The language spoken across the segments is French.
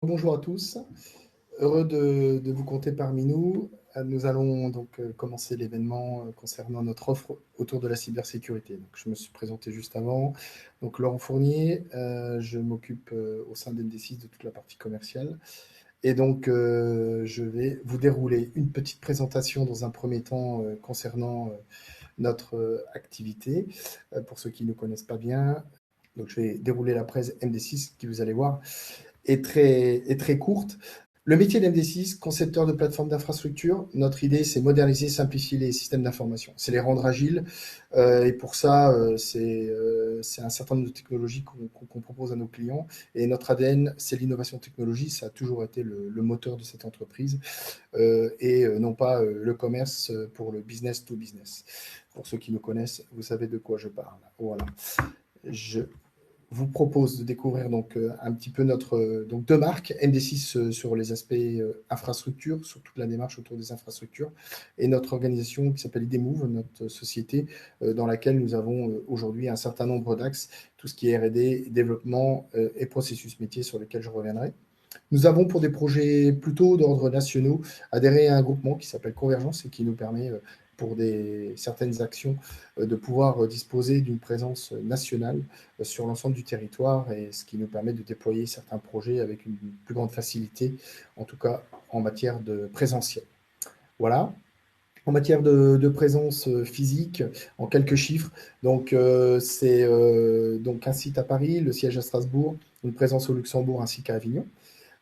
Bonjour à tous, heureux de vous compter parmi nous. Nous allons donc commencer l'événement concernant notre offre autour de la cybersécurité. Donc, je me suis présenté juste avant. Donc, Laurent Fournier, je m'occupe au sein d'ND6 de toute la partie commerciale. Et donc, je vais vous dérouler une petite présentation dans un premier temps concernant notre activité. Pour ceux qui ne connaissent pas bien, donc je vais dérouler la presse MD6 qui, vous allez voir, est très courte. Le métier d'MD6, concepteur de plateformes d'infrastructure, notre idée, c'est moderniser, simplifier les systèmes d'information. C'est les rendre agiles. Et pour ça, c'est un certain nombre de technologies qu'on propose à nos clients. Et notre ADN, c'est l'innovation technologie. Ça a toujours été le moteur de cette entreprise. Et non pas le commerce pour le business to business. Pour ceux qui nous connaissent, vous savez de quoi je parle. Voilà. Je vous propose de découvrir donc un petit peu notre donc deux marques, MD6 sur les aspects infrastructure, sur toute la démarche autour des infrastructures, et notre organisation qui s'appelle IDMove, notre société dans laquelle nous avons aujourd'hui un certain nombre d'axes, tout ce qui est R&D, développement et processus métier sur lesquels je reviendrai. Nous avons pour des projets plutôt d'ordre nationaux adhéré à un groupement qui s'appelle Convergence et qui nous permet pour certaines actions de pouvoir disposer d'une présence nationale sur l'ensemble du territoire, et ce qui nous permet de déployer certains projets avec une plus grande facilité, en tout cas en matière de présentiel. Voilà. En matière de présence physique, en quelques chiffres, donc c'est donc un site à Paris, le siège à Strasbourg, une présence au Luxembourg ainsi qu'à Avignon.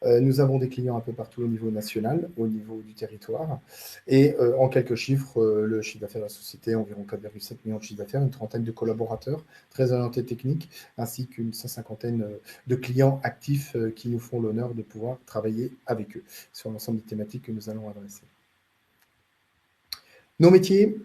Nous avons des clients un peu partout au niveau national, au niveau du territoire. Et en quelques chiffres, le chiffre d'affaires de la société, environ 4,7 millions de chiffre d'affaires, une trentaine de collaborateurs très orientés techniques, ainsi qu'une 150aine de clients actifs qui nous font l'honneur de pouvoir travailler avec eux sur l'ensemble des thématiques que nous allons adresser. Nos métiers,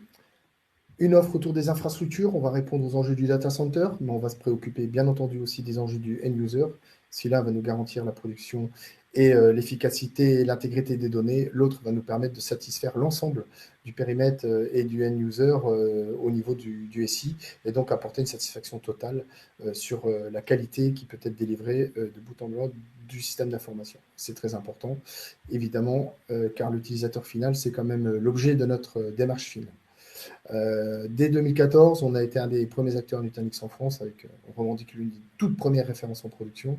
une offre autour des infrastructures, on va répondre aux enjeux du data center, mais on va se préoccuper bien entendu aussi des enjeux du end user. Celui-là va nous garantir la production et l'efficacité et l'intégrité des données. L'autre va nous permettre de satisfaire l'ensemble du périmètre et du end user au niveau du SI, et donc apporter une satisfaction totale sur la qualité qui peut être délivrée de bout en bout du système d'information. C'est très important, évidemment, car l'utilisateur final, c'est quand même l'objet de notre démarche finale. Dès 2014, on a été un des premiers acteurs Nutanix en France, avec, on revendique l'une des toutes premières références en production.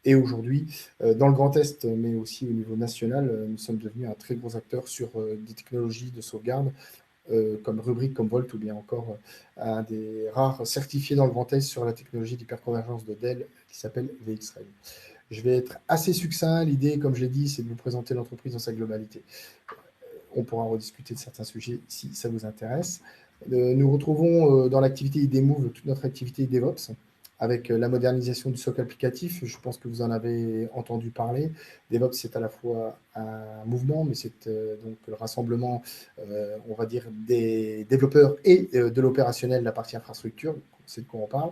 Et aujourd'hui, dans le Grand Est, mais aussi au niveau national, nous sommes devenus un très gros acteur sur des technologies de sauvegarde, comme Rubrik, comme Volt, ou bien encore un des rares certifiés dans le Grand Est sur la technologie d'hyperconvergence de Dell qui s'appelle VxRail. Je vais être assez succinct. L'idée, comme je l'ai dit, c'est de vous présenter l'entreprise dans sa globalité. On pourra rediscuter de certains sujets si ça vous intéresse. Nous retrouvons dans l'activité IDMove toute notre activité DevOps, avec la modernisation du socle applicatif. Je pense que vous en avez entendu parler. DevOps, c'est à la fois un mouvement, mais c'est donc le rassemblement, on va dire, des développeurs et de l'opérationnel, la partie infrastructure. C'est de quoi on parle.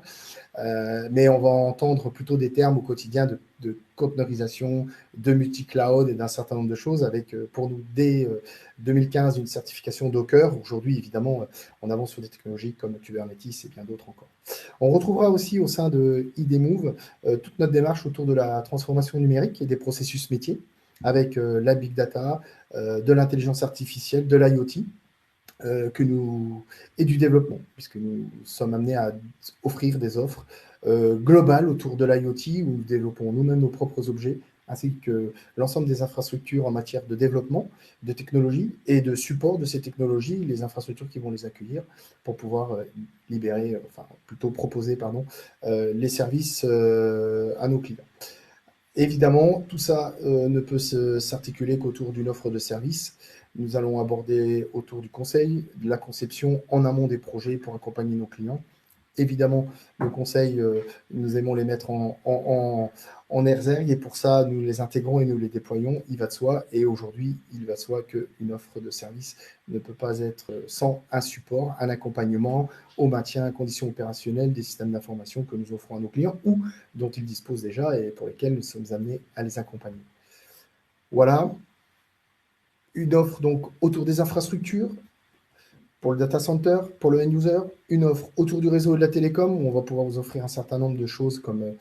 Mais on va entendre plutôt des termes au quotidien de conteneurisation, de multi-cloud et d'un certain nombre de choses, avec pour nous dès 2015 une certification Docker. Aujourd'hui, évidemment, on avance sur des technologies comme Kubernetes et bien d'autres encore. On retrouvera aussi au sein de IDMove toute notre démarche autour de la transformation numérique et des processus métiers, avec la big data, de l'intelligence artificielle, de l'IoT. Et du développement, puisque nous sommes amenés à offrir des offres globales autour de l'IoT, où nous développons nous-mêmes nos propres objets, ainsi que l'ensemble des infrastructures en matière de développement, de technologie et de support de ces technologies, les infrastructures qui vont les accueillir, pour pouvoir libérer, enfin plutôt proposer, les services à nos clients. Évidemment, tout ça ne peut s'articuler qu'autour d'une offre de service. Nous allons aborder autour du conseil, de la conception en amont des projets pour accompagner nos clients. Évidemment, le conseil, nous aimons les mettre en exergue, et pour ça, nous les intégrons et nous les déployons, il va de soi. Et aujourd'hui, il va de soi qu'une offre de service ne peut pas être sans un support, un accompagnement au maintien, à conditions opérationnelles des systèmes d'information que nous offrons à nos clients ou dont ils disposent déjà et pour lesquels nous sommes amenés à les accompagner. Voilà, une offre donc autour des infrastructures. pour le data center, pour le end user, une offre autour du réseau et de la télécom, où on va pouvoir vous offrir un certain nombre de choses comme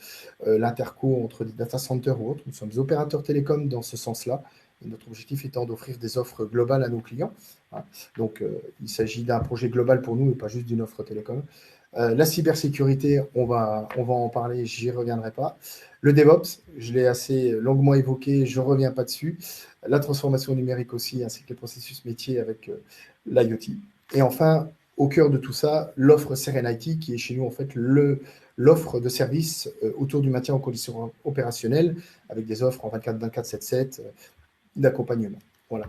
l'interco entre des data centers ou autres. Nous sommes opérateurs télécoms dans ce sens-là. Et notre objectif étant d'offrir des offres globales à nos clients, hein. Donc, il s'agit d'un projet global pour nous et pas juste d'une offre télécom. La cybersécurité, on va en parler, j'y reviendrai pas. Le DevOps, je l'ai assez longuement évoqué, je ne reviens pas dessus. La transformation numérique aussi, ainsi que les processus métiers avec l'IoT. Et enfin, au cœur de tout ça, l'offre Serenity, qui est chez nous en fait l'offre de service autour du maintien en conditions opérationnelles, avec des offres en 24/24, 7/7, d'accompagnement. Voilà.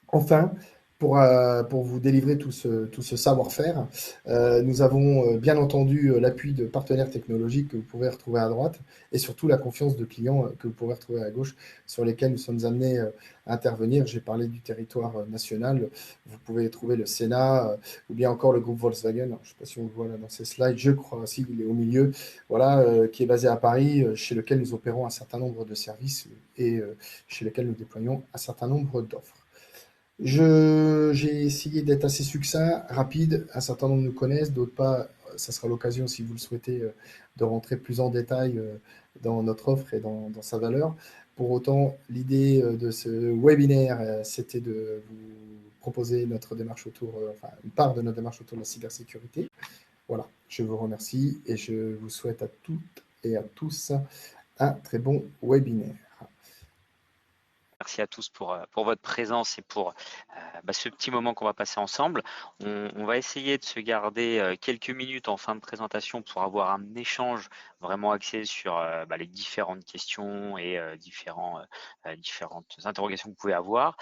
Enfin, pour vous délivrer tout ce savoir-faire, nous avons bien entendu l'appui de partenaires technologiques que vous pouvez retrouver à droite et surtout la confiance de clients que vous pouvez retrouver à gauche sur lesquels nous sommes amenés à intervenir. J'ai parlé du territoire national. Vous pouvez trouver le Sénat ou bien encore le groupe Volkswagen. Alors, je ne sais pas si on le voit là dans ces slides. Je crois aussi qu'il est au milieu, voilà, qui est basé à Paris, chez lequel nous opérons un certain nombre de services et chez lequel nous déployons un certain nombre d'offres. J'ai essayé d'être assez succinct, rapide. Un certain nombre nous connaissent, d'autres pas. Ça sera l'occasion, si vous le souhaitez, de rentrer plus en détail dans notre offre et dans sa valeur. Pour autant, l'idée de ce webinaire, c'était de vous proposer notre démarche autour, enfin, une part de notre démarche autour de la cybersécurité. Voilà, je vous remercie et je vous souhaite à toutes et à tous un très bon webinaire. Merci à tous pour votre présence et pour ce petit moment qu'on va passer ensemble. On va essayer de se garder quelques minutes en fin de présentation pour avoir un échange vraiment axé sur les différentes questions et différentes interrogations que vous pouvez avoir.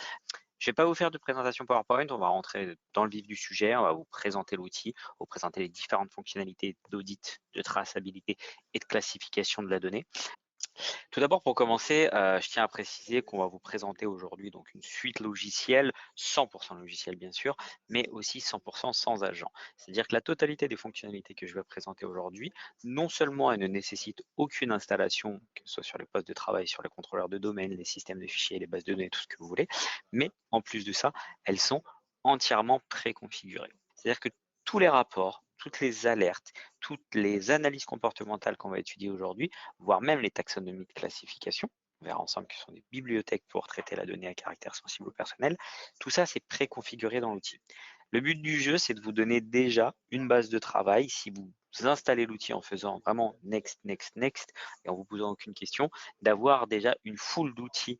Je ne vais pas vous faire de présentation PowerPoint, on va rentrer dans le vif du sujet, on va vous présenter l'outil, vous présenter les différentes fonctionnalités d'audit, de traçabilité et de classification de la donnée. Tout d'abord, pour commencer, je tiens à préciser qu'on va vous présenter aujourd'hui donc une suite logicielle, 100% logiciel bien sûr, mais aussi 100% sans agent. C'est-à-dire que la totalité des fonctionnalités que je vais présenter aujourd'hui, non seulement elles ne nécessitent aucune installation, que ce soit sur les postes de travail, sur les contrôleurs de domaine, les systèmes de fichiers, les bases de données, tout ce que vous voulez, mais en plus de ça, elles sont entièrement préconfigurées. C'est-à-dire que tous les rapports, toutes les alertes, toutes les analyses comportementales qu'on va étudier aujourd'hui, voire même les taxonomies de classification, on verra ensemble que ce sont des bibliothèques pour traiter la donnée à caractère sensible ou personnel, tout ça c'est préconfiguré dans l'outil. Le but du jeu, c'est de vous donner déjà une base de travail si vous installez l'outil en faisant vraiment next, next, next et en vous posant aucune question, d'avoir déjà une foule d'outils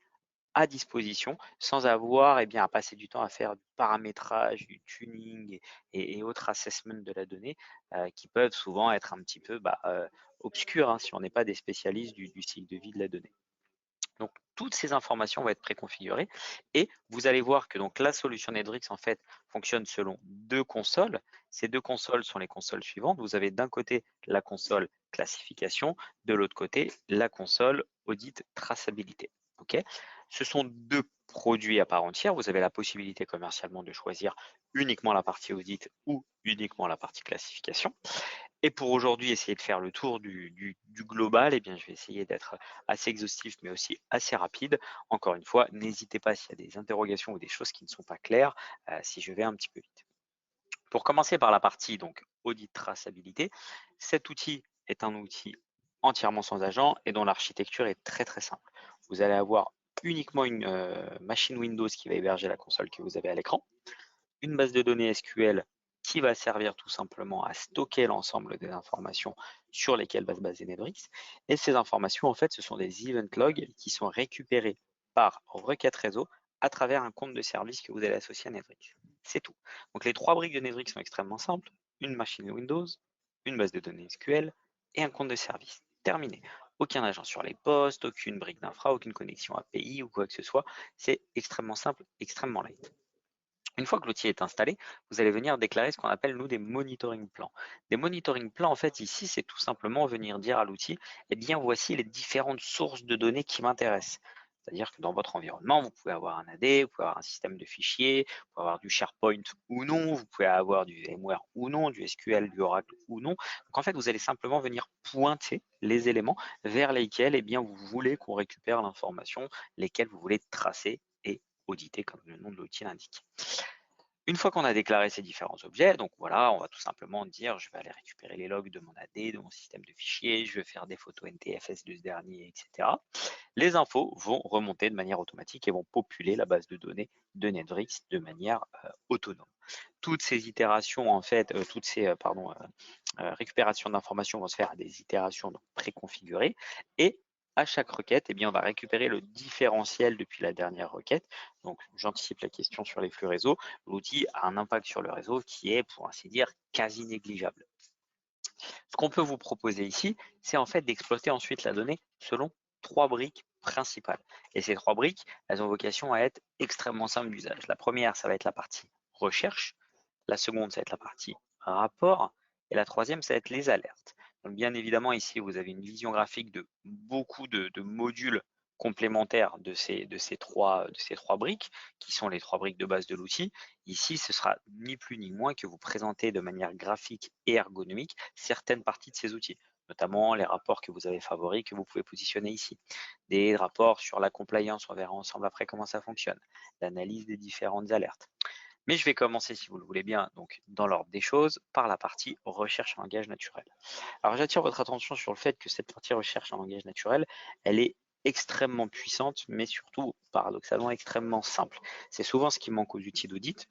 à disposition sans avoir à passer du temps à faire du paramétrage, du tuning et autres assessments de la donnée qui peuvent souvent être un petit peu obscurs si on n'est pas des spécialistes du cycle de vie de la donnée. Donc, toutes ces informations vont être préconfigurées et vous allez voir que donc, la solution Nedrix en fait fonctionne selon deux consoles. Ces deux consoles sont les consoles suivantes. Vous avez d'un côté la console classification, de l'autre côté la console audit traçabilité. Okay, ce sont deux produits à part entière. Vous avez la possibilité commercialement de choisir uniquement la partie audit ou uniquement la partie classification. Et pour aujourd'hui, essayer de faire le tour du global, je vais essayer d'être assez exhaustif, mais aussi assez rapide. Encore une fois, n'hésitez pas s'il y a des interrogations ou des choses qui ne sont pas claires, si je vais un petit peu vite. Pour commencer par la partie donc audit traçabilité, cet outil est un outil entièrement sans agent et dont l'architecture est très très simple. Vous allez avoir uniquement une machine Windows qui va héberger la console que vous avez à l'écran, une base de données SQL qui va servir tout simplement à stocker l'ensemble des informations sur lesquelles va se baser Nedrix. Et ces informations, en fait, ce sont des event logs qui sont récupérés par requête réseau à travers un compte de service que vous allez associer à Nedrix. C'est tout. Donc les trois briques de Nedrix sont extrêmement simples. Une machine Windows, une base de données SQL et un compte de service. Terminé. Aucun agent sur les postes, aucune brique d'infra, aucune connexion API ou quoi que ce soit. C'est extrêmement simple, extrêmement light. Une fois que l'outil est installé, vous allez venir déclarer ce qu'on appelle, nous, des monitoring plans. Des monitoring plans, en fait, ici, c'est tout simplement venir dire à l'outil, voici les différentes sources de données qui m'intéressent. C'est-à-dire que dans votre environnement, vous pouvez avoir un AD, vous pouvez avoir un système de fichiers, vous pouvez avoir du SharePoint ou non, vous pouvez avoir du VMware ou non, du SQL, du Oracle ou non. Donc, en fait, vous allez simplement venir pointer les éléments vers lesquels vous voulez qu'on récupère l'information, lesquels vous voulez tracer et auditer, comme le nom de l'outil l'indique. Une fois qu'on a déclaré ces différents objets, donc voilà, on va tout simplement dire, je vais aller récupérer les logs de mon AD, de mon système de fichiers, je vais faire des photos NTFS de ce dernier, etc. Les infos vont remonter de manière automatique et vont populer la base de données de Netflix de manière autonome. Toutes ces itérations, en fait, toutes ces récupérations d'informations vont se faire à des itérations préconfigurées et à chaque requête, eh bien, on va récupérer le différentiel depuis la dernière requête. Donc, j'anticipe la question sur les flux réseau. L'outil a un impact sur le réseau qui est, pour ainsi dire, quasi négligeable. Ce qu'on peut vous proposer ici, c'est en fait d'exploiter ensuite la donnée selon 3 briques principales. Et ces 3 briques, elles ont vocation à être extrêmement simples d'usage. La première, ça va être la partie recherche. La seconde, ça va être la partie rapport. Et la troisième, ça va être les alertes. Donc bien évidemment, ici, vous avez une vision graphique de beaucoup de modules complémentaires de ces trois briques, qui sont les 3 briques de base de l'outil. Ici, ce sera ni plus ni moins que vous présenter de manière graphique et ergonomique certaines parties de ces outils, notamment les rapports que vous avez favoris, que vous pouvez positionner ici. Des rapports sur la compliance, on verra ensemble après comment ça fonctionne, l'analyse des différentes alertes. Mais je vais commencer, si vous le voulez bien, donc dans l'ordre des choses, par la partie recherche en langage naturel. Alors j'attire votre attention sur le fait que cette partie recherche en langage naturel, elle est extrêmement puissante, mais surtout, paradoxalement, extrêmement simple. C'est souvent ce qui manque aux outils d'audit,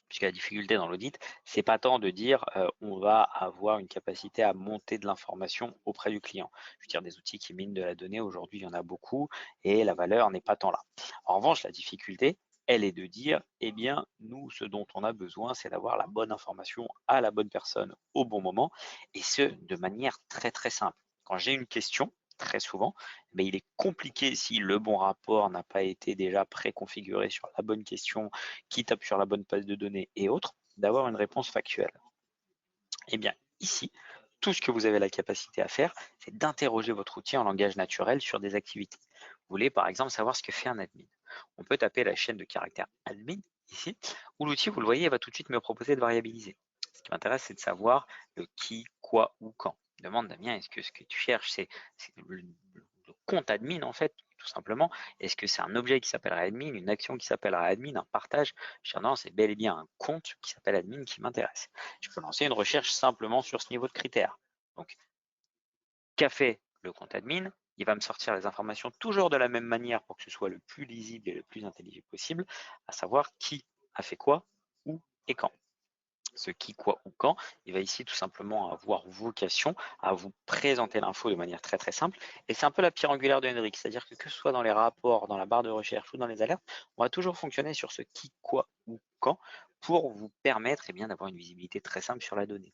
puisque la difficulté dans l'audit, c'est pas tant de dire on va avoir une capacité à monter de l'information auprès du client. Je veux dire, des outils qui minent de la donnée, aujourd'hui, il y en a beaucoup, et la valeur n'est pas tant là. En revanche, la difficulté, elle est de dire, eh bien, nous, ce dont on a besoin, c'est d'avoir la bonne information à la bonne personne au bon moment, et ce, de manière très, très simple. Quand j'ai une question, très souvent, mais il est compliqué si le bon rapport n'a pas été déjà préconfiguré sur la bonne question, qui tape sur la bonne base de données et autres, d'avoir une réponse factuelle. Eh bien, ici, tout ce que vous avez la capacité à faire, c'est d'interroger votre outil en langage naturel sur des activités. Vous voulez par exemple savoir ce que fait un admin. On peut taper la chaîne de caractères admin ici, où l'outil, vous le voyez, va tout de suite me proposer de variabiliser. Ce qui m'intéresse, c'est de savoir le qui, quoi ou quand. Demande Damien, est-ce que ce que tu cherches, c'est le compte admin en fait, tout simplement? Est-ce que c'est un objet qui s'appellera admin, une action qui s'appellera admin, un partage? Je dis non, c'est bel et bien un compte qui s'appelle admin qui m'intéresse. Je peux lancer une recherche simplement sur ce niveau de critères. Donc, qu'a fait le compte admin? Il va me sortir les informations toujours de la même manière pour que ce soit le plus lisible et le plus intelligible possible, à savoir qui a fait quoi, où et quand. Ce qui, quoi ou quand, il va ici tout simplement avoir vocation à vous présenter l'info de manière très très simple. Et c'est un peu la pierre angulaire de Henrik, c'est-à-dire que ce soit dans les rapports, dans la barre de recherche ou dans les alertes, on va toujours fonctionner sur ce qui, quoi ou quand pour vous permettre eh bien, d'avoir une visibilité très simple sur la donnée.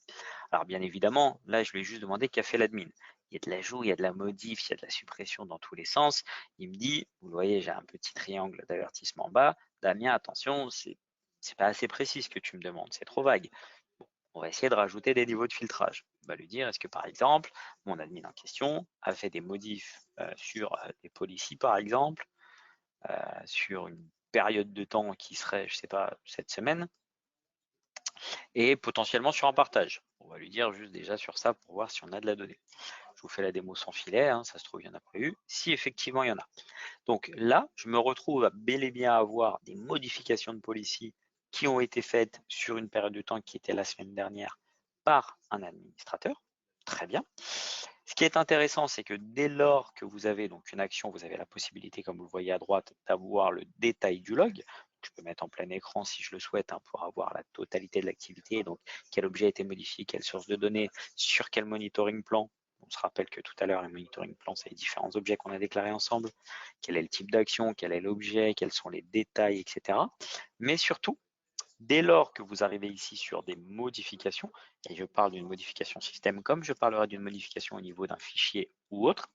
Alors bien évidemment, là je lui ai juste demandé qu'a fait l'admin. Il y a de l'ajout, il y a de la modif, il y a de la suppression dans tous les sens. Il me dit, vous le voyez, j'ai un petit triangle d'avertissement en bas. Damien, attention, c'est pas assez précis ce que tu me demandes, c'est trop vague. Bon, on va essayer de rajouter des niveaux de filtrage. On va lui dire, est-ce que par exemple, mon admin en question a fait des modifs sur des policies par exemple, sur une période de temps qui serait, je sais pas, cette semaine, et potentiellement sur un partage. On va lui dire juste déjà sur ça pour voir si on a de la donnée. Je vous fais la démo sans filet, hein, ça se trouve il y en a pas eu. Si effectivement il y en a. Donc là, je me retrouve à bel et bien avoir des modifications de policy qui ont été faites sur une période de temps qui était la semaine dernière par un administrateur. Très bien. Ce qui est intéressant, c'est que dès lors que vous avez donc une action, vous avez la possibilité, comme vous le voyez à droite, d'avoir le détail du log. Je peux mettre en plein écran si je le souhaite hein, pour avoir la totalité de l'activité, donc quel objet a été modifié, quelle source de données, sur quel monitoring plan. On se rappelle que tout à l'heure, les monitoring plans, c'est les différents objets qu'on a déclarés ensemble. Quel est le type d'action, quel est l'objet, quels sont les détails, etc. Mais surtout, dès lors que vous arrivez ici sur des modifications, et je parle d'une modification système comme je parlerai d'une modification au niveau d'un fichier ou autre,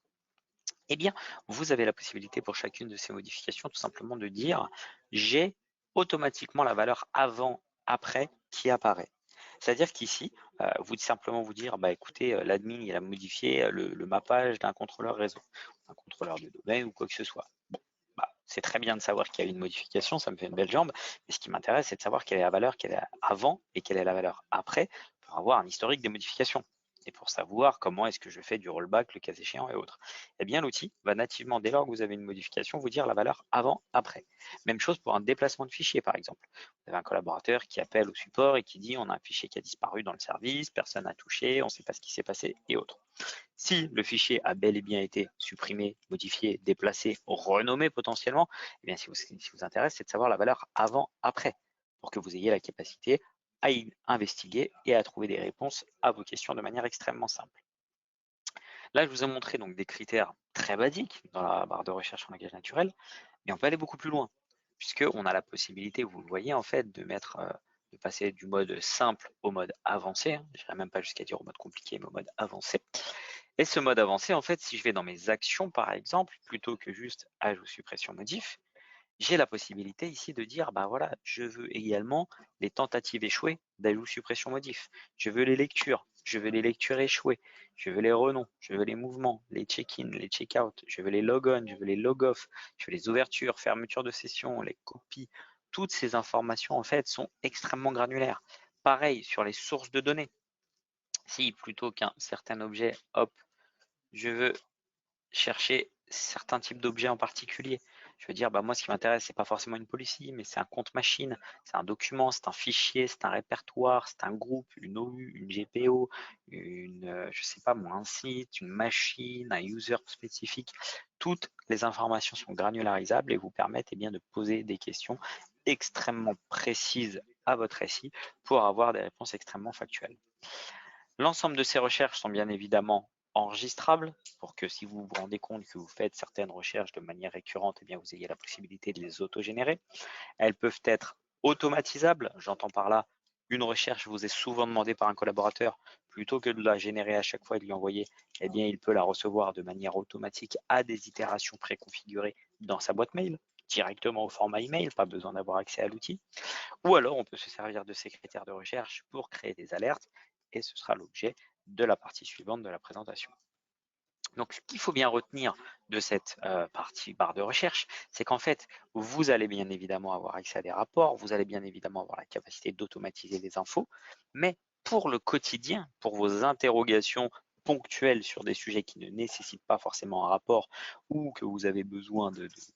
eh bien, vous avez la possibilité pour chacune de ces modifications tout simplement de dire j'ai automatiquement la valeur avant, après qui apparaît. C'est-à-dire qu'ici, vous simplement vous dire, bah écoutez, l'admin il a modifié le mappage d'un contrôleur réseau, un contrôleur de domaine ou quoi que ce soit. Bon, bah, c'est très bien de savoir qu'il y a eu une modification, ça me fait une belle jambe, mais ce qui m'intéresse, c'est de savoir quelle est la valeur qu'elle est avant et quelle est la valeur après pour avoir un historique des modifications. et pour savoir comment est-ce que je fais du rollback, le cas échéant et autres. Eh bien, l'outil va nativement, dès lors que vous avez une modification, vous dire la valeur avant, après. Même chose pour un déplacement de fichier, par exemple. Vous avez un collaborateur qui appelle au support et qui dit on a un fichier qui a disparu dans le service, personne n'a touché, on ne sait pas ce qui s'est passé et autres. Si le fichier a bel et bien été supprimé, modifié, déplacé, renommé potentiellement, eh bien, ce qui vous intéresse, c'est de savoir la valeur avant, après, pour que vous ayez la capacité à investiguer et à trouver des réponses à vos questions de manière extrêmement simple. Là, je vous ai montré donc des critères très basiques dans la barre de recherche en langage naturel, mais on peut aller beaucoup plus loin, puisqu'on a la possibilité, vous le voyez en fait, de passer du mode simple au mode avancé. Je n'irai même pas jusqu'à dire au mode compliqué, mais au mode avancé. Et ce mode avancé, en fait, si je vais dans mes actions, par exemple, plutôt que juste ajout, suppression, modif, j'ai la possibilité ici de dire, bah voilà, je veux également les tentatives échouées d'ajout, suppression, modif. Je veux les lectures échouées. Je veux les renoms, je veux les mouvements, les check-in, les check-out. Je veux les log-on, je veux les log-off. Je veux les ouvertures, fermetures de session, les copies. Toutes ces informations, en fait, sont extrêmement granulaires. Pareil sur les sources de données. Si plutôt qu'un certain objet, hop, je veux chercher certains types d'objets en particulier. Je veux dire, bah moi, ce qui m'intéresse, c'est pas forcément une policy, mais c'est un compte machine, c'est un document, c'est un fichier, c'est un répertoire, c'est un groupe, une OU, une GPO, je sais pas moi, un site, une machine, un user spécifique. Toutes les informations sont granularisables et vous permettent bien de poser des questions extrêmement précises à votre SI pour avoir des réponses extrêmement factuelles. L'ensemble de ces recherches sont bien évidemment enregistrables pour que si vous vous rendez compte que vous faites certaines recherches de manière récurrente, eh bien vous ayez la possibilité de les autogénérer. Elles peuvent être automatisables. J'entends par là, une recherche vous est souvent demandée par un collaborateur, plutôt que de la générer à chaque fois et de lui envoyer, eh bien il peut la recevoir de manière automatique à des itérations préconfigurées dans sa boîte mail, directement au format email, pas besoin d'avoir accès à l'outil. Ou alors, on peut se servir de ces critères de recherche pour créer des alertes et ce sera l'objet de la partie suivante de la présentation. Donc, ce qu'il faut bien retenir de cette partie barre de recherche, c'est qu'en fait, vous allez bien évidemment avoir accès à des rapports, vous allez bien évidemment avoir la capacité d'automatiser les infos, mais pour le quotidien, pour vos interrogations ponctuelles sur des sujets qui ne nécessitent pas forcément un rapport ou que vous avez besoin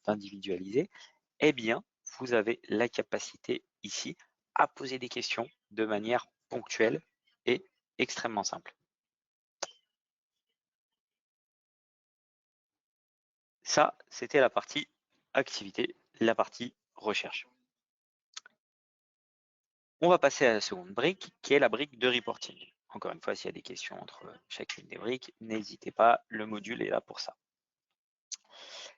d'individualiser, eh bien, vous avez la capacité ici à poser des questions de manière ponctuelle et extrêmement simple. Ça, c'était la partie activité, la partie recherche. On va passer à la seconde brique, qui est la brique de reporting. Encore une fois, s'il y a des questions entre chacune des briques, n'hésitez pas, le module est là pour ça.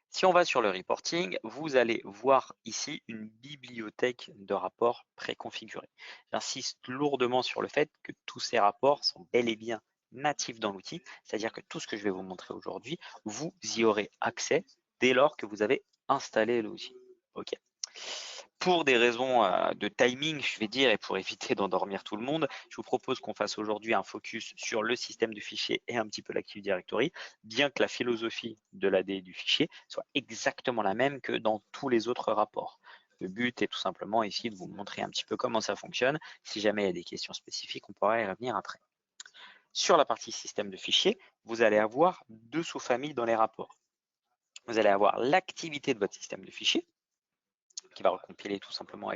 Si on va sur le reporting, vous allez voir ici une bibliothèque de rapports préconfigurés. J'insiste lourdement sur le fait que tous ces rapports sont bel et bien natifs dans l'outil, c'est-à-dire que tout ce que je vais vous montrer aujourd'hui, vous y aurez accès dès lors que vous avez installé l'outil. Ok. Pour des raisons de timing, je vais dire, et pour éviter d'endormir tout le monde, je vous propose qu'on fasse aujourd'hui un focus sur le système de fichiers et un petit peu l'Active Directory, bien que la philosophie de l'AD du fichier soit exactement la même que dans tous les autres rapports. Le but est tout simplement ici de vous montrer un petit peu comment ça fonctionne. Si jamais il y a des questions spécifiques, on pourra y revenir après. Sur la partie système de fichiers, vous allez avoir deux sous-familles dans les rapports. Vous allez avoir l'activité de votre système de fichiers, qui va recompiler tout simplement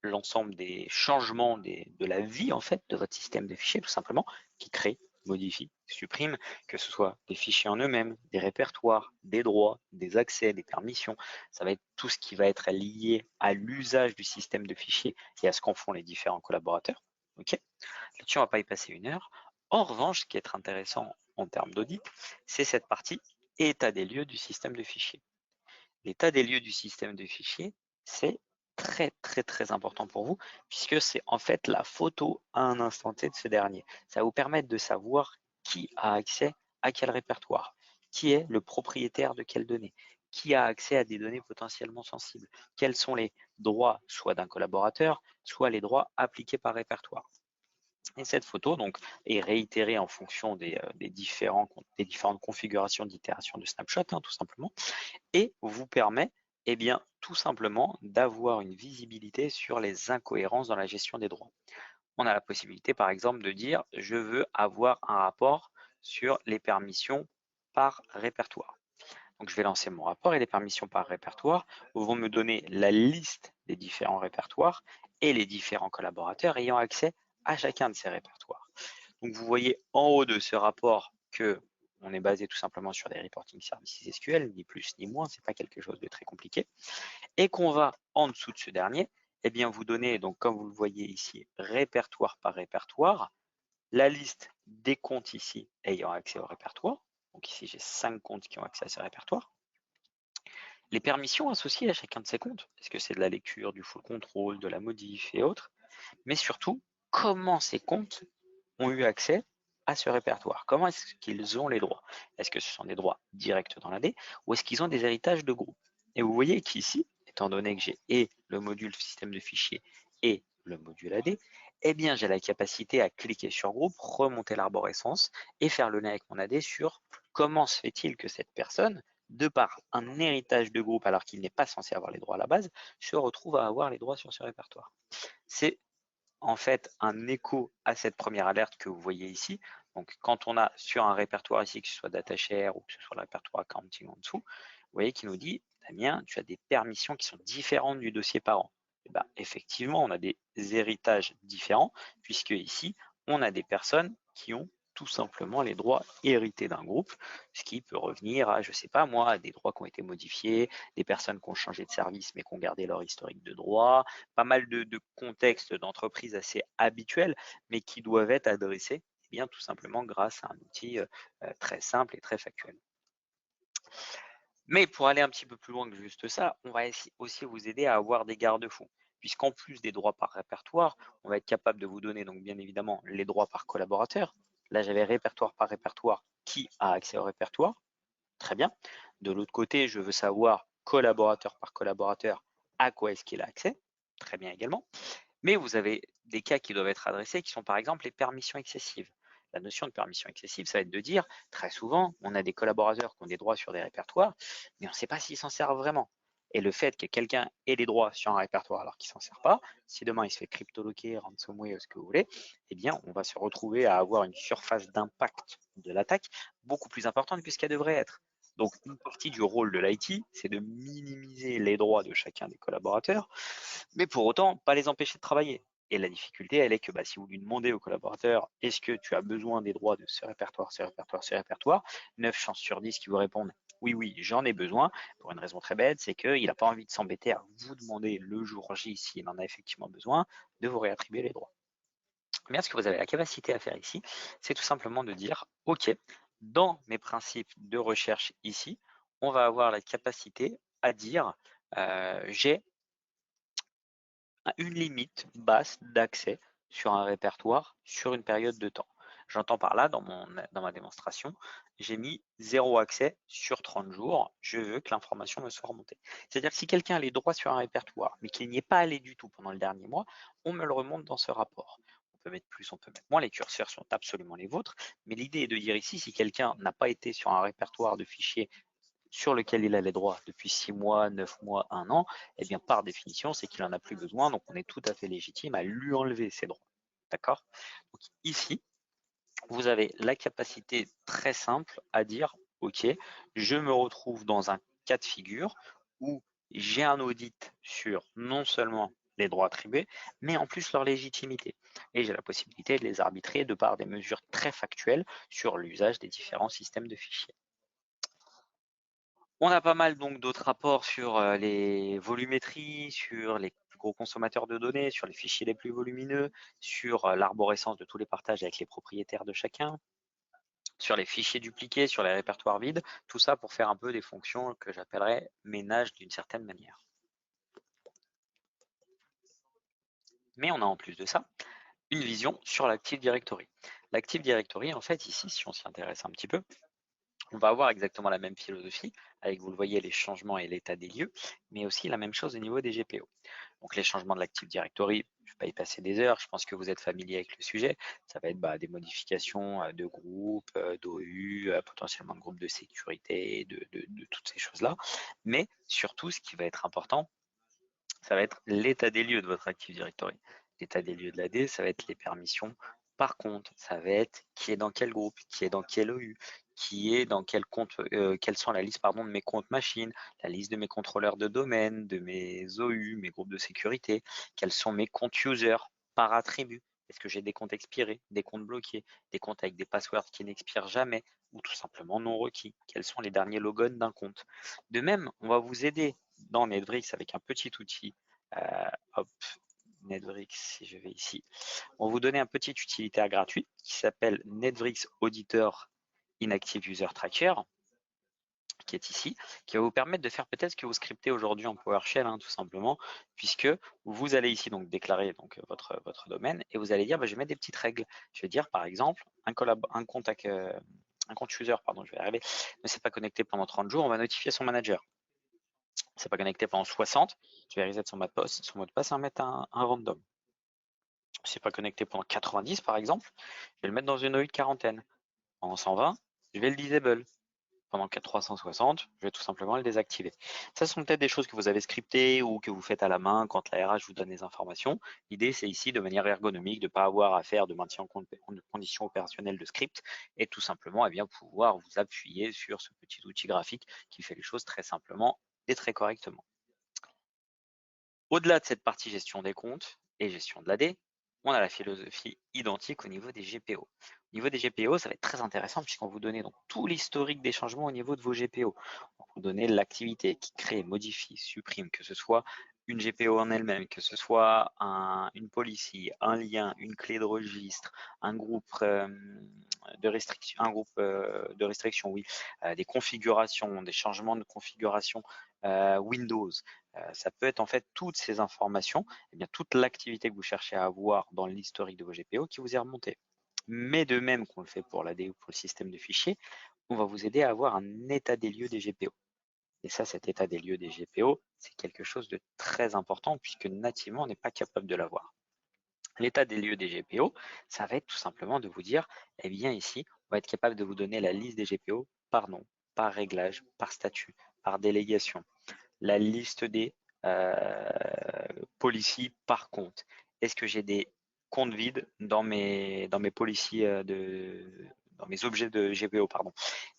l'ensemble des changements de la vie en fait de votre système de fichiers tout simplement, qui crée, modifie, supprime, que ce soit des fichiers en eux-mêmes, des répertoires, des droits, des accès, des permissions. Ça va être tout ce qui va être lié à l'usage du système de fichiers et à ce qu'en font les différents collaborateurs. Ok. Là-dessus, on ne va pas y passer une heure. En revanche, ce qui est intéressant en termes d'audit, c'est cette partie état des lieux du système de fichiers. L'état des lieux du système de fichiers, c'est très très très important pour vous puisque c'est en fait la photo à un instant T de ce dernier. Ça va vous permettre de savoir qui a accès à quel répertoire, qui est le propriétaire de quelles données, qui a accès à des données potentiellement sensibles, quels sont les droits soit d'un collaborateur, soit les droits appliqués par répertoire. Et cette photo donc, est réitérée en fonction des différentes configurations d'itération de snapshot, tout simplement, et vous permet tout simplement d'avoir une visibilité sur les incohérences dans la gestion des droits. on a la possibilité, par exemple, de dire je veux avoir un rapport sur les permissions par répertoire. Donc, je vais lancer mon rapport et les permissions par répertoire vont me donner la liste des différents répertoires et les différents collaborateurs ayant accès à chacun de ces répertoires. Donc, vous voyez en haut de ce rapport que on est basé tout simplement sur des reporting services SQL, ni plus ni moins, c'est pas quelque chose de très compliqué, et qu'on va en dessous de ce dernier, eh bien vous donner, donc comme vous le voyez ici, répertoire par répertoire, la liste des comptes ici ayant accès au répertoire. Donc ici, j'ai 5 comptes qui ont accès à ce répertoire. Les permissions associées à chacun de ces comptes. Est-ce que c'est de la lecture, du full control, de la modif et autres? Mais surtout, comment ces comptes ont eu accès à ce répertoire? Comment est-ce qu'ils ont les droits? Est-ce que ce sont des droits directs dans l'AD ou est-ce qu'ils ont des héritages de groupe? Et vous voyez qu'ici, étant donné que j'ai et le module système de fichiers et le module AD, eh bien j'ai la capacité à cliquer sur groupe, remonter l'arborescence et faire le lien avec mon AD sur comment se fait-il que cette personne, de par un héritage de groupe alors qu'il n'est pas censé avoir les droits à la base, se retrouve à avoir les droits sur ce répertoire. C'est en fait un écho à cette première alerte que vous voyez ici. Donc, quand on a sur un répertoire ici, que ce soit DataShare ou que ce soit le répertoire Accounting en dessous, vous voyez qu'il nous dit, Damien, tu as des permissions qui sont différentes du dossier parent. Et ben, effectivement, on a des héritages différents, puisque ici, on a des personnes qui ont tout simplement les droits hérités d'un groupe, ce qui peut revenir à, je ne sais pas moi, à des droits qui ont été modifiés, des personnes qui ont changé de service mais qui ont gardé leur historique de droit, pas mal de contextes d'entreprise assez habituels, mais qui doivent être adressés eh bien, tout simplement grâce à un outil très simple et très factuel. Mais pour aller un petit peu plus loin que juste ça, on va aussi vous aider à avoir des garde-fous, puisqu'en plus des droits par répertoire, on va être capable de vous donner donc bien évidemment les droits par collaborateur. Là, j'avais répertoire par répertoire, qui a accès au répertoire, très bien. De l'autre côté, je veux savoir collaborateur par collaborateur, à quoi est-ce qu'il a accès, très bien également. Mais vous avez des cas qui doivent être adressés qui sont par exemple les permissions excessives. La notion de permission excessive, ça va être de dire, très souvent, on a des collaborateurs qui ont des droits sur des répertoires, mais on ne sait pas s'ils s'en servent vraiment. Et le fait que quelqu'un ait des droits sur un répertoire alors qu'il ne s'en sert pas, si demain il se fait cryptoloquer, ransomware, ce que vous voulez, eh bien, on va se retrouver à avoir une surface d'impact de l'attaque beaucoup plus importante que ce qu'elle devrait être. Donc, une partie du rôle de l'IT, c'est de minimiser les droits de chacun des collaborateurs, mais pour autant, pas les empêcher de travailler. Et la difficulté, elle est que si vous lui demandez au collaborateur, est-ce que tu as besoin des droits de ce répertoire, ce répertoire, ce répertoire, 9 chances sur 10 qui vous répondent oui, oui, j'en ai besoin, pour une raison très bête, c'est qu'il n'a pas envie de s'embêter à vous demander le jour J, s'il en a effectivement besoin, de vous réattribuer les droits. Mais ce que vous avez la capacité à faire ici, c'est tout simplement de dire, OK, dans mes principes de recherche ici, on va avoir la capacité à dire, j'ai une limite basse d'accès sur un répertoire sur une période de temps. J'entends par là, dans ma démonstration, j'ai mis 0 accès sur 30 jours. Je veux que l'information me soit remontée. C'est-à-dire que si quelqu'un a les droits sur un répertoire, mais qu'il n'y est pas allé du tout pendant le dernier mois, on me le remonte dans ce rapport. On peut mettre plus, on peut mettre moins. Les curseurs sont absolument les vôtres. Mais l'idée est de dire ici, si quelqu'un n'a pas été sur un répertoire de fichiers sur lequel il a les droits depuis 6 mois, 9 mois, 1 an, eh bien par définition, c'est qu'il n'en a plus besoin, donc on est tout à fait légitime à lui enlever ses droits. D'accord? Donc ici, vous avez la capacité très simple à dire, OK, je me retrouve dans un cas de figure où j'ai un audit sur non seulement les droits attribués, mais en plus leur légitimité. Et j'ai la possibilité de les arbitrer de par des mesures très factuelles sur l'usage des différents systèmes de fichiers. On a pas mal donc d'autres rapports sur les volumétries, sur les plus gros consommateurs de données, sur les fichiers les plus volumineux, sur l'arborescence de tous les partages avec les propriétaires de chacun, sur les fichiers dupliqués, sur les répertoires vides, tout ça pour faire un peu des fonctions que j'appellerais ménage d'une certaine manière. Mais on a en plus de ça une vision sur l'Active Directory. L'Active Directory, en fait, ici, si on s'y intéresse un petit peu, on va avoir exactement la même philosophie, avec, vous le voyez, les changements et l'état des lieux, mais aussi la même chose au niveau des GPO. Donc les changements de l'Active Directory, je ne vais pas y passer des heures, je pense que vous êtes familier avec le sujet. Ça va être des modifications de groupes, d'OU, potentiellement de groupes de sécurité, de toutes ces choses-là. Mais surtout, ce qui va être important, ça va être l'état des lieux de votre Active Directory. L'état des lieux de l'AD, ça va être les permissions par compte, ça va être qui est dans quel groupe, qui est dans quel OU, qui est dans quel compte, quelles sont la liste pardon, de mes comptes machines, la liste de mes contrôleurs de domaine, de mes OU, mes groupes de sécurité, quels sont mes comptes users par attribut. Est-ce que j'ai des comptes expirés, des comptes bloqués, des comptes avec des passwords qui n'expirent jamais ou tout simplement non requis? Quels sont les derniers logons d'un compte? De même, on va vous aider dans Netbricks avec un petit outil. Hop, Netbricks, si je vais ici, on va vous donner un petit utilitaire gratuit qui s'appelle Netbricks Auditor Inactive User Tracker, qui est ici, qui va vous permettre de faire peut-être ce que vous scriptez aujourd'hui en PowerShell, tout simplement, puisque vous allez ici donc déclarer donc votre domaine et vous allez dire je vais mettre des petites règles. Je vais dire par exemple un compte user, pardon, je vais y arriver, ne s'est pas connecté pendant 30 jours, on va notifier son manager. C'est pas connecté pendant 60, je vais reset son mot de passe, et mettre un random. C'est pas connecté pendant 90 par exemple, je vais le mettre dans une OU de quarantaine. Pendant 120, je vais le disable. Pendant 360, je vais tout simplement le désactiver. Ça sont peut-être des choses que vous avez scriptées ou que vous faites à la main quand la RH vous donne les informations. L'idée, c'est ici de manière ergonomique, de ne pas avoir à faire de maintien en condition opérationnelle de script et tout simplement bien pouvoir vous appuyer sur ce petit outil graphique qui fait les choses très simplement et très correctement. Au-delà de cette partie gestion des comptes et gestion de l'AD, on a la philosophie identique au niveau des GPO. Au niveau des GPO, ça va être très intéressant puisqu'on vous donne donc tout l'historique des changements au niveau de vos GPO. On vous donne l'activité qui crée, modifie, supprime, que ce soit une GPO en elle-même, que ce soit une policy, un lien, une clé de registre, un groupe de restriction, oui, des configurations, des changements de configuration Windows. Ça peut être en fait toutes ces informations, toute l'activité que vous cherchez à avoir dans l'historique de vos GPO qui vous est remontée. Mais de même qu'on le fait pour l'AD ou pour le système de fichiers, on va vous aider à avoir un état des lieux des GPO. Et ça, cet état des lieux des GPO, c'est quelque chose de très important puisque nativement, on n'est pas capable de l'avoir. L'état des lieux des GPO, ça va être tout simplement de vous dire, ici, on va être capable de vous donner la liste des GPO par nom, par réglage, par statut, par délégation, la liste des policies par compte. Est-ce que j'ai des comptes vides dans mes policies dans mes objets de GPO, pardon.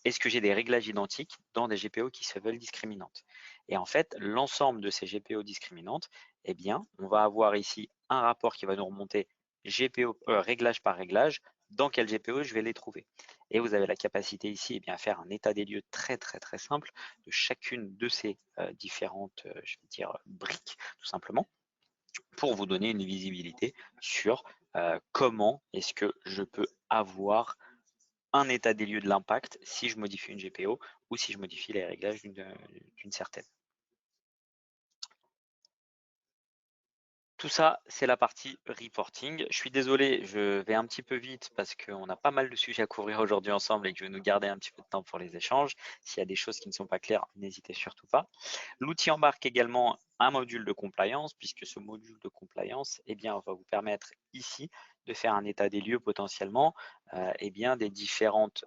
Est-ce que j'ai des réglages identiques dans des GPO qui se veulent discriminantes? Et en fait, l'ensemble de ces GPO discriminantes, on va avoir ici un rapport qui va nous remonter GPO, réglage par réglage, dans quel GPO je vais les trouver. Et vous avez la capacité ici à faire un état des lieux très simple de chacune de ces différentes je vais dire briques tout simplement pour vous donner une visibilité sur comment est-ce que je peux avoir un état des lieux de l'impact si je modifie une GPO ou si je modifie les réglages d'une certaine. Tout ça, c'est la partie reporting. Je suis désolé, je vais un petit peu vite parce qu'on a pas mal de sujets à couvrir aujourd'hui ensemble et que je vais nous garder un petit peu de temps pour les échanges. S'il y a des choses qui ne sont pas claires, n'hésitez surtout pas. L'outil embarque également un module de compliance puisque ce module de compliance va vous permettre ici de faire un état des lieux potentiellement des différentes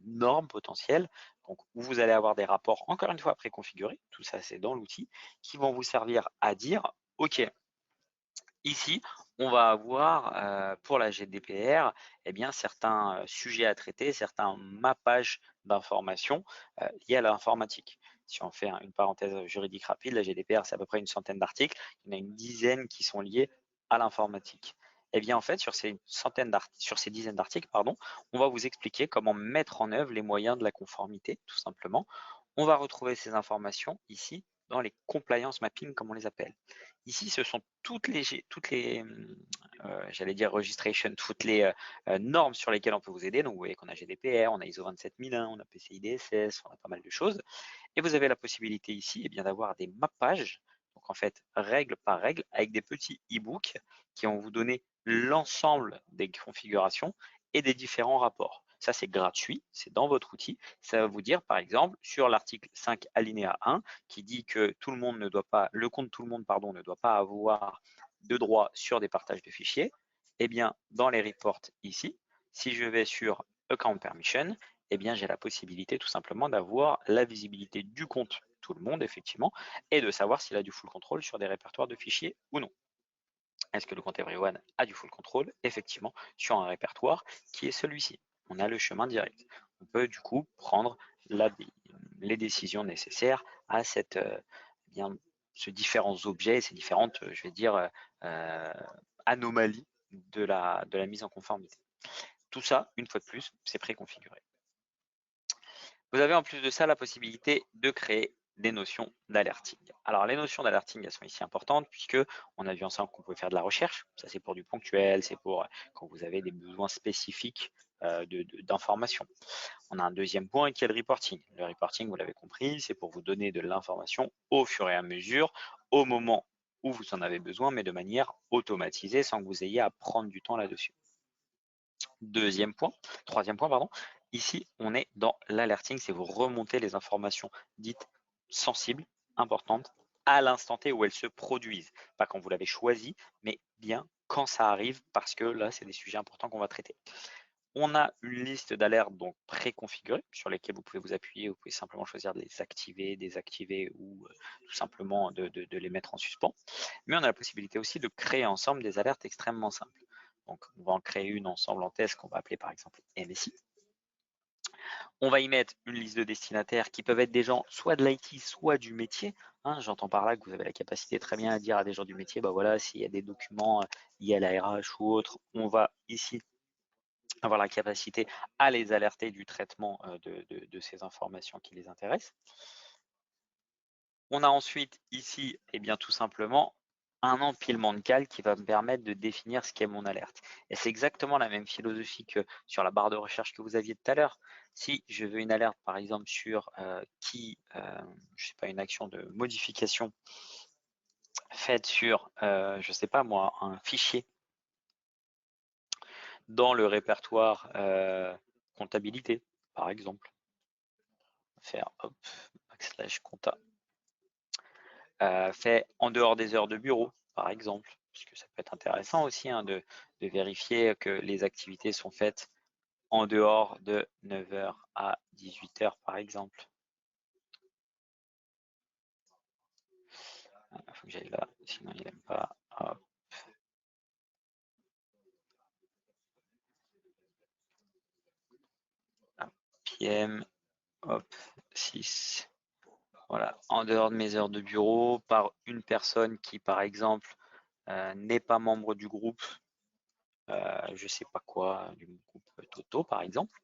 normes potentielles. Donc, où vous allez avoir des rapports, encore une fois, préconfigurés, tout ça c'est dans l'outil, qui vont vous servir à dire, OK, ici, on va avoir pour la GDPR certains sujets à traiter, certains mappages d'informations liés à l'informatique. Si on fait une parenthèse juridique rapide, la GDPR, c'est à peu près une centaine d'articles. Il y en a une dizaine qui sont liés à l'informatique. En fait, sur ces dizaines d'articles, on va vous expliquer comment mettre en œuvre les moyens de la conformité, tout simplement. On va retrouver ces informations ici dans les compliance mapping, comme on les appelle. Ici, ce sont toutes les j'allais dire registration, toutes les normes sur lesquelles on peut vous aider. Donc, vous voyez qu'on a GDPR, on a ISO 27001, on a PCI DSS, on a pas mal de choses. Et vous avez la possibilité ici d'avoir des mappages, donc en fait, règle par règle, avec des petits e-books qui vont vous donner l'ensemble des configurations et des différents rapports. Ça, c'est gratuit, c'est dans votre outil. Ça va vous dire, par exemple, sur l'article 5 alinéa 1, qui dit que tout le monde ne doit pas, le compte tout le monde, pardon, ne doit pas avoir de droit sur des partages de fichiers. Dans les reports ici, si je vais sur Account Permission, j'ai la possibilité tout simplement d'avoir la visibilité du compte tout le monde, effectivement, et de savoir s'il a du full control sur des répertoires de fichiers ou non. Est-ce que le compte Everyone a du full control? Effectivement, sur un répertoire qui est celui-ci. On a le chemin direct. On peut du coup prendre les décisions nécessaires à ces différents objets, ces différentes, je vais dire, anomalies de la mise en conformité. Tout ça, une fois de plus, c'est préconfiguré. Vous avez en plus de ça la possibilité de créer des notions d'alerting. Alors les notions d'alerting, elles sont ici importantes puisque on a vu ensemble qu'on pouvait faire de la recherche. Ça c'est pour du ponctuel, c'est pour quand vous avez des besoins spécifiques d'information. On a un deuxième point qui est le reporting. Le reporting, vous l'avez compris, c'est pour vous donner de l'information au fur et à mesure, au moment où vous en avez besoin, mais de manière automatisée sans que vous ayez à prendre du temps là-dessus. Troisième point, pardon. Ici, on est dans l'alerting, c'est vous remonter les informations dites sensibles, importantes, à l'instant T où elles se produisent. Pas quand vous l'avez choisi, mais bien quand ça arrive, parce que là, c'est des sujets importants qu'on va traiter. On a une liste d'alertes donc préconfigurées sur lesquelles vous pouvez vous appuyer. Vous pouvez simplement choisir de les activer, désactiver ou tout simplement de les mettre en suspens. Mais on a la possibilité aussi de créer ensemble des alertes extrêmement simples. Donc, on va en créer une ensemble en test qu'on va appeler par exemple MSI. On va y mettre une liste de destinataires qui peuvent être des gens soit de l'IT, soit du métier. J'entends par là que vous avez la capacité très bien à dire à des gens du métier, bah voilà, s'il y a des documents liés à la RH ou autre, on va ici avoir la capacité à les alerter du traitement de ces informations qui les intéressent. On a ensuite ici, bien, tout simplement, un empilement de calques qui va me permettre de définir ce qu'est mon alerte. Et c'est exactement la même philosophie que sur la barre de recherche que vous aviez tout à l'heure. Si je veux une alerte, par exemple, sur je sais pas, une action de modification faite sur, je sais pas moi, un fichier dans le répertoire comptabilité, par exemple, faire hop, /compta. Fait en dehors des heures de bureau, par exemple, puisque ça peut être intéressant aussi de vérifier que les activités sont faites en dehors de 9h à 18h, par exemple. Il faut que j'aille là, sinon il n'aime pas. Hop. PM, hop, 6. Voilà, en dehors de mes heures de bureau, par une personne qui, par exemple, n'est pas membre du groupe, je sais pas quoi, du groupe Toto, par exemple.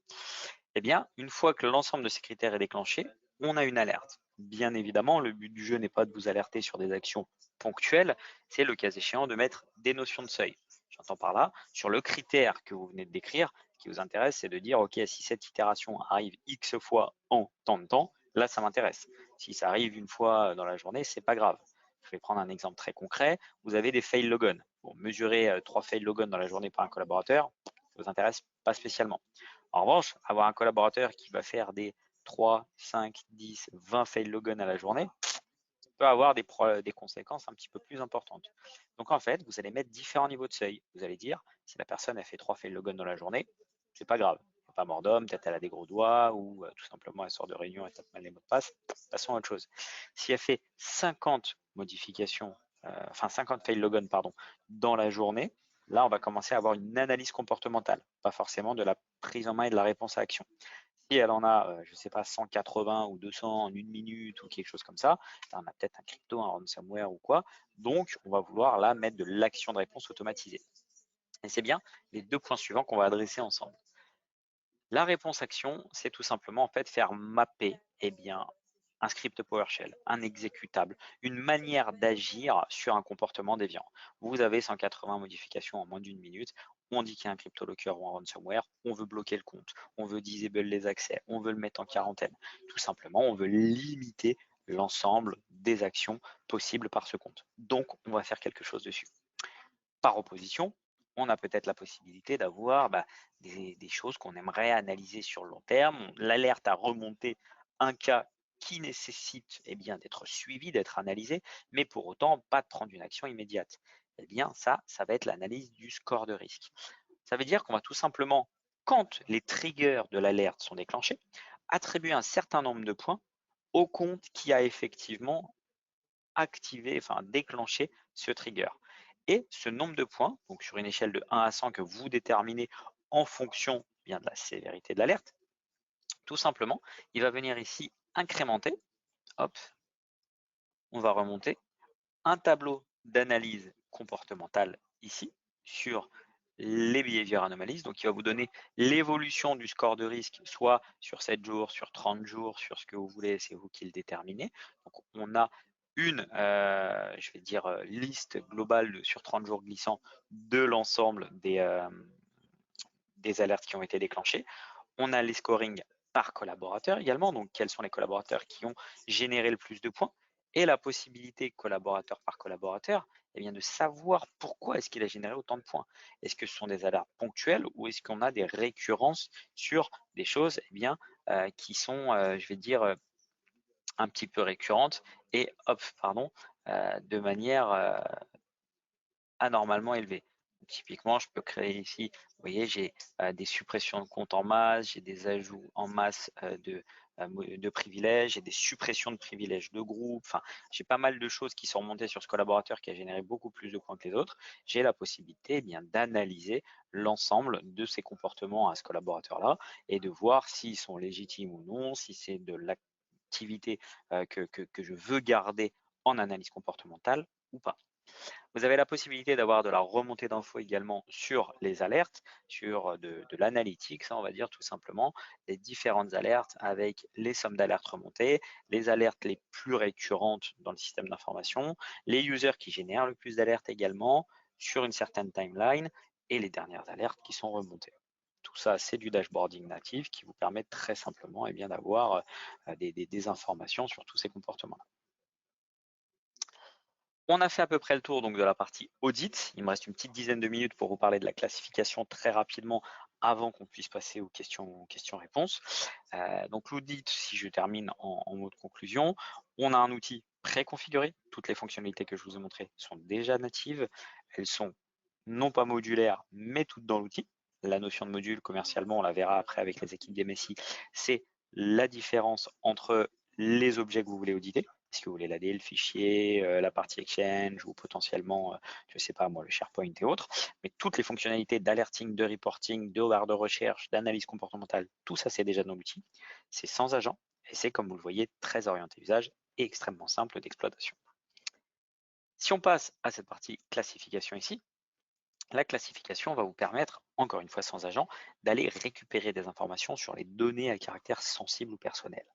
Eh bien, une fois que l'ensemble de ces critères est déclenché, on a une alerte. Bien évidemment, le but du jeu n'est pas de vous alerter sur des actions ponctuelles, c'est le cas échéant de mettre des notions de seuil. J'entends par là, sur le critère que vous venez de décrire, ce qui vous intéresse, c'est de dire, OK, si cette itération arrive X fois en tant de temps, là, ça m'intéresse. Si ça arrive une fois dans la journée, c'est pas grave. Je vais prendre un exemple très concret. Vous avez des fail logon. Bon, mesurer 3 fail logon dans la journée par un collaborateur, ça ne vous intéresse pas spécialement. En revanche, avoir un collaborateur qui va faire des 3, 5, 10, 20 fail logon à la journée peut avoir des conséquences un petit peu plus importantes. Donc en fait, vous allez mettre différents niveaux de seuil. Vous allez dire, si la personne a fait 3 fail logon dans la journée, c'est pas grave. Pas mort d'homme, peut-être elle a des gros doigts ou tout simplement elle sort de réunion et tape mal les mots de passe. Passons à autre chose. Si elle fait 50 modifications, 50 fail logon dans la journée, là on va commencer à avoir une analyse comportementale, pas forcément de la prise en main et de la réponse à action. Si elle en a, je ne sais pas, 180 ou 200 en une minute ou quelque chose comme ça, on a peut-être un crypto, un ransomware ou quoi. Donc, on va vouloir là mettre de l'action de réponse automatisée. Et c'est bien les deux points suivants qu'on va adresser ensemble. La réponse action, c'est tout simplement en fait faire mapper un script PowerShell, un exécutable, une manière d'agir sur un comportement déviant. Vous avez 180 modifications en moins d'une minute, on dit qu'il y a un CryptoLocker ou un ransomware, on veut bloquer le compte, on veut disable les accès, on veut le mettre en quarantaine. Tout simplement, on veut limiter l'ensemble des actions possibles par ce compte. Donc, on va faire quelque chose dessus. Par opposition, on a peut-être la possibilité d'avoir des choses qu'on aimerait analyser sur le long terme. L'alerte a remonté un cas qui nécessite d'être suivi, d'être analysé, mais pour autant pas de prendre une action immédiate. Ça va être l'analyse du score de risque. Ça veut dire qu'on va tout simplement, quand les triggers de l'alerte sont déclenchés, attribuer un certain nombre de points au compte qui a effectivement déclenché ce trigger. Et ce nombre de points, donc sur une échelle de 1 à 100 que vous déterminez en fonction bien de la sévérité de l'alerte, tout simplement, il va venir ici incrémenter. Hop, on va remonter un tableau d'analyse comportementale ici sur les behavior anomalies. Donc, il va vous donner l'évolution du score de risque, soit sur 7 jours, sur 30 jours, sur ce que vous voulez, c'est vous qui le déterminez. Donc, on a une, je vais dire, liste globale sur 30 jours glissants de l'ensemble des alertes qui ont été déclenchées. On a les scorings par collaborateur également, donc quels sont les collaborateurs qui ont généré le plus de points, et la possibilité collaborateur par collaborateur, eh bien, de savoir pourquoi est-ce qu'il a généré autant de points. Est-ce que ce sont des alertes ponctuelles ou est-ce qu'on a des récurrences sur des choses eh bien, qui sont, je vais dire, un petit peu récurrentes et hop, pardon, de manière anormalement élevé. Typiquement, je peux créer ici, vous voyez, j'ai des suppressions de comptes en masse, j'ai des ajouts en masse de privilèges, j'ai des suppressions de privilèges de groupe, enfin, j'ai pas mal de choses qui sont remontées sur ce collaborateur qui a généré beaucoup plus de points que les autres. J'ai la possibilité bien d'analyser l'ensemble de ces comportements à ce collaborateur-là et de voir s'ils sont légitimes ou non, si c'est de l'activité que je veux garder en analyse comportementale ou pas. Vous avez la possibilité d'avoir de la remontée d'infos également sur les alertes, sur de l'analytics, on va dire tout simplement, les différentes alertes avec les sommes d'alertes remontées, les alertes les plus récurrentes dans le système d'information, les users qui génèrent le plus d'alertes également sur une certaine timeline et les dernières alertes qui sont remontées. Tout ça, c'est du dashboarding natif qui vous permet très simplement eh bien, d'avoir des informations sur tous ces comportements-là. On a fait à peu près le tour donc de la partie audit. Il me reste une petite dizaine de minutes pour vous parler de la classification très rapidement avant qu'on puisse passer aux questions-réponses. Donc l'audit, si je termine en mot de conclusion, on a un outil préconfiguré. Toutes les fonctionnalités que je vous ai montrées sont déjà natives. Elles sont non pas modulaires, mais toutes dans l'outil. La notion de module, commercialement, on la verra après avec les équipes des Messi, c'est la différence entre les objets que vous voulez auditer. Si vous voulez l'AD, le fichier, la partie Exchange ou potentiellement, je ne sais pas moi, le SharePoint et autres. Mais toutes les fonctionnalités d'alerting, de reporting, de barre de recherche, d'analyse comportementale, tout ça c'est déjà dans l'outil. C'est sans agent et c'est comme vous le voyez très orienté usage et extrêmement simple d'exploitation. Si on passe à cette partie classification ici, la classification va vous permettre, encore une fois sans agent, d'aller récupérer des informations sur les données à caractère sensible ou personnel.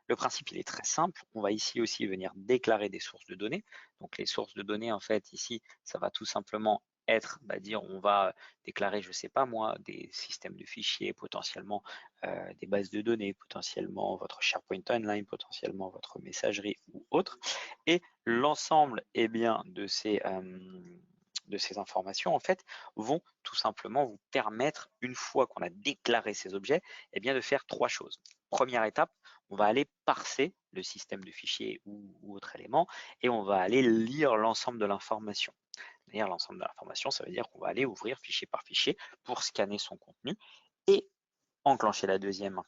Le principe, il est très simple. On va ici aussi venir déclarer des sources de données. Donc les sources de données, en fait, ici, ça va tout simplement être, dire, on va déclarer, je ne sais pas moi, des systèmes de fichiers, potentiellement des bases de données, potentiellement votre SharePoint Online, potentiellement votre messagerie ou autre. Et l'ensemble bien, de ces informations, en fait, vont tout simplement vous permettre, une fois qu'on a déclaré ces objets, bien, de faire trois choses. Première étape, on va aller parser le système de fichiers ou autre élément et on va aller lire l'ensemble de l'information. Lire l'ensemble de l'information, ça veut dire qu'on va aller ouvrir fichier par fichier pour scanner son contenu et enclencher la deuxième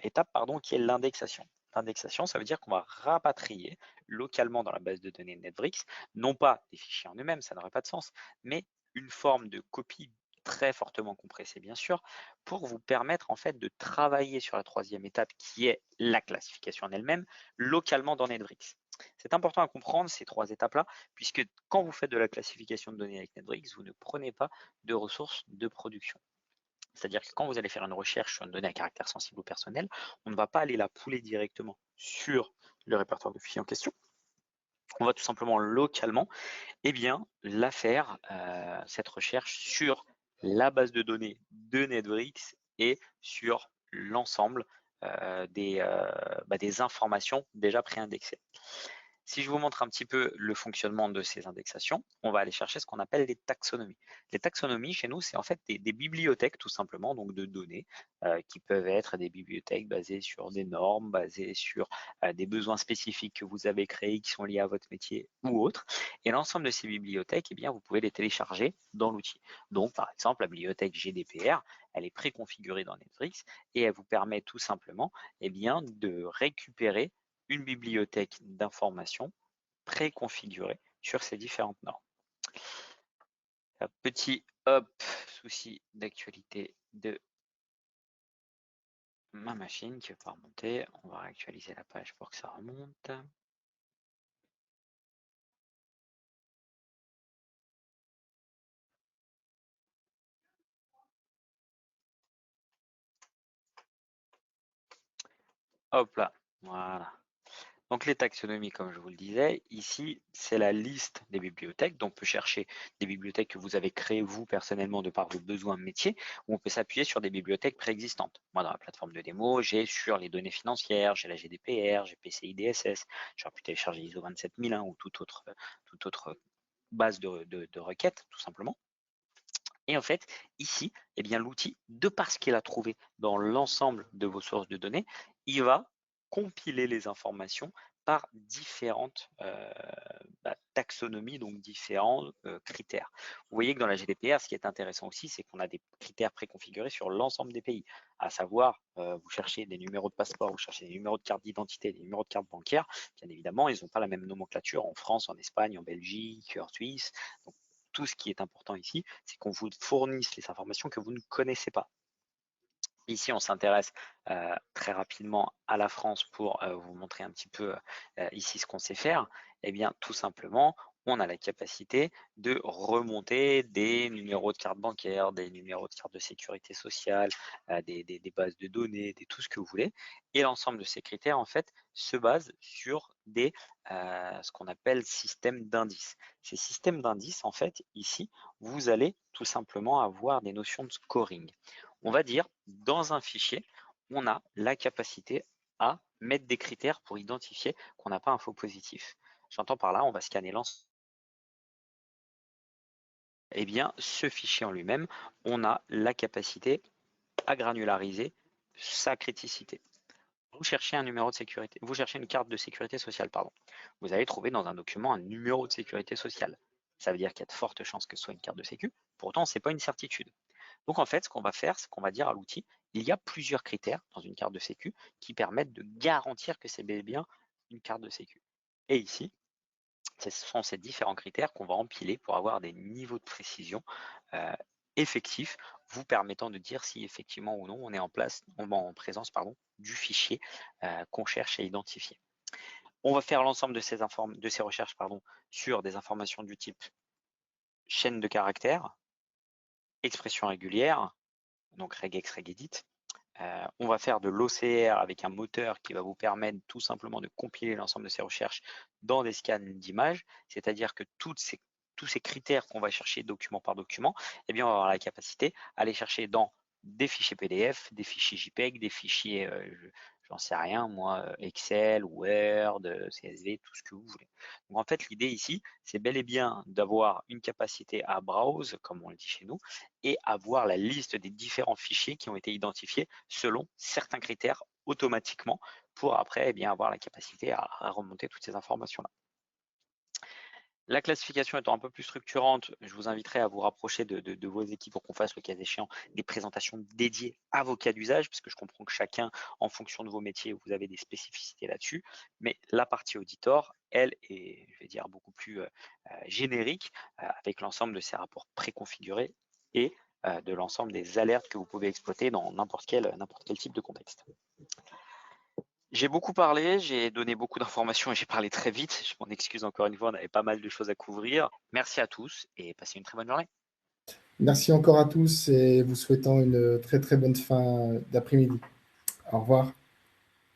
étape, qui est l'indexation. L'indexation, ça veut dire qu'on va rapatrier localement dans la base de données Netbricks, non pas des fichiers en eux-mêmes, ça n'aurait pas de sens, mais une forme de copie très fortement compressée, bien sûr, pour vous permettre en fait de travailler sur la troisième étape qui est la classification en elle-même, localement dans Netbricks. C'est important à comprendre ces trois étapes-là, puisque quand vous faites de la classification de données avec Netbricks, vous ne prenez pas de ressources de production. C'est-à-dire que quand vous allez faire une recherche sur une donnée à caractère sensible ou personnel, on ne va pas aller la pouler directement sur le répertoire de fichiers en question. On va tout simplement localement la faire, cette recherche, sur la base de données de Netbricks et sur l'ensemble des informations déjà préindexées. Si je vous montre un petit peu le fonctionnement de ces indexations, on va aller chercher ce qu'on appelle les taxonomies. Les taxonomies, chez nous, c'est en fait des bibliothèques, tout simplement, donc de données, qui peuvent être des bibliothèques basées sur des normes, basées sur des besoins spécifiques que vous avez créés, qui sont liés à votre métier ou autre. Et l'ensemble de ces bibliothèques, vous pouvez les télécharger dans l'outil. Donc, par exemple, la bibliothèque GDPR, elle est préconfigurée dans Netbricks et elle vous permet tout simplement de récupérer une bibliothèque d'informations préconfigurée sur ces différentes normes. Petit hop, souci d'actualité de ma machine qui ne veut pas remonter. On va réactualiser la page pour que ça remonte. Hop là, voilà. Donc les taxonomies, comme je vous le disais, ici, c'est la liste des bibliothèques. Donc on peut chercher des bibliothèques que vous avez créées vous personnellement de par vos besoins métiers, ou on peut s'appuyer sur des bibliothèques préexistantes. Moi, dans la plateforme de démo, j'ai sur les données financières, j'ai la GDPR, j'ai PCI DSS, j'aurais pu télécharger ISO 27001 ou toute autre base de requêtes, tout simplement. Et en fait, ici, eh bien, l'outil, de par ce qu'il a trouvé dans l'ensemble de vos sources de données, il va compiler les informations par différentes taxonomies, donc différents critères. Vous voyez que dans la GDPR, ce qui est intéressant aussi, c'est qu'on a des critères préconfigurés sur l'ensemble des pays, à savoir, vous cherchez des numéros de passeport, vous cherchez des numéros de carte d'identité, des numéros de carte bancaire, bien évidemment, ils n'ont pas la même nomenclature en France, en Espagne, en Belgique, en Suisse. Donc, tout ce qui est important ici, c'est qu'on vous fournisse les informations que vous ne connaissez pas. Ici, on s'intéresse très rapidement à la France pour vous montrer un petit peu ici ce qu'on sait faire. Eh bien, tout simplement, on a la capacité de remonter des numéros de carte bancaire, des numéros de carte de sécurité sociale, des bases de données, tout ce que vous voulez. Et l'ensemble de ces critères, en fait, se base sur ce qu'on appelle système d'indices. Ces systèmes d'indices, en fait, ici, vous allez tout simplement avoir des notions de scoring. On va dire, dans un fichier, on a la capacité à mettre des critères pour identifier qu'on n'a pas un faux positif. J'entends par là, on va scanner l'ensemble. Eh bien, ce fichier en lui-même, on a la capacité à granulariser sa criticité. Vous cherchez un numéro de sécurité, vous cherchez une carte de sécurité sociale, pardon. Vous allez trouver dans un document un numéro de sécurité sociale. Ça veut dire qu'il y a de fortes chances que ce soit une carte de sécu. Pourtant, ce n'est pas une certitude. Donc en fait, ce qu'on va faire, c'est qu'on va dire à l'outil, il y a plusieurs critères dans une carte de sécu qui permettent de garantir que c'est bel et bien une carte de sécu. Et ici, ce sont ces différents critères qu'on va empiler pour avoir des niveaux de précision effectifs, vous permettant de dire si effectivement ou non on est en présence du fichier qu'on cherche à identifier. On va faire l'ensemble de ces recherches sur des informations du type chaîne de caractères, expression régulière, donc regex, regedit. On va faire de l'OCR avec un moteur qui va vous permettre tout simplement de compiler l'ensemble de ces recherches dans des scans d'images, c'est-à-dire que tous ces critères qu'on va chercher document par document, eh bien, on va avoir la capacité à les chercher dans des fichiers PDF, des fichiers JPEG, des fichiers, j'en sais rien, moi, Excel, Word, CSV, tout ce que vous voulez. Donc en fait, l'idée ici, c'est bel et bien d'avoir une capacité à browse, comme on le dit chez nous, et avoir la liste des différents fichiers qui ont été identifiés selon certains critères automatiquement pour après avoir la capacité à remonter toutes ces informations-là. La classification étant un peu plus structurante, je vous inviterai à vous rapprocher de vos équipes pour qu'on fasse le cas échéant des présentations dédiées à vos cas d'usage, parce que je comprends que chacun, en fonction de vos métiers, vous avez des spécificités là-dessus. Mais la partie auditor, elle, est, je vais dire, beaucoup plus générique, avec l'ensemble de ces rapports préconfigurés et de l'ensemble des alertes que vous pouvez exploiter dans n'importe quel type de contexte. J'ai beaucoup parlé, j'ai donné beaucoup d'informations et j'ai parlé très vite. Je m'en excuse encore une fois, on avait pas mal de choses à couvrir. Merci à tous et passez une très bonne journée. Merci encore à tous et vous souhaitant une très très bonne fin d'après-midi. Au revoir.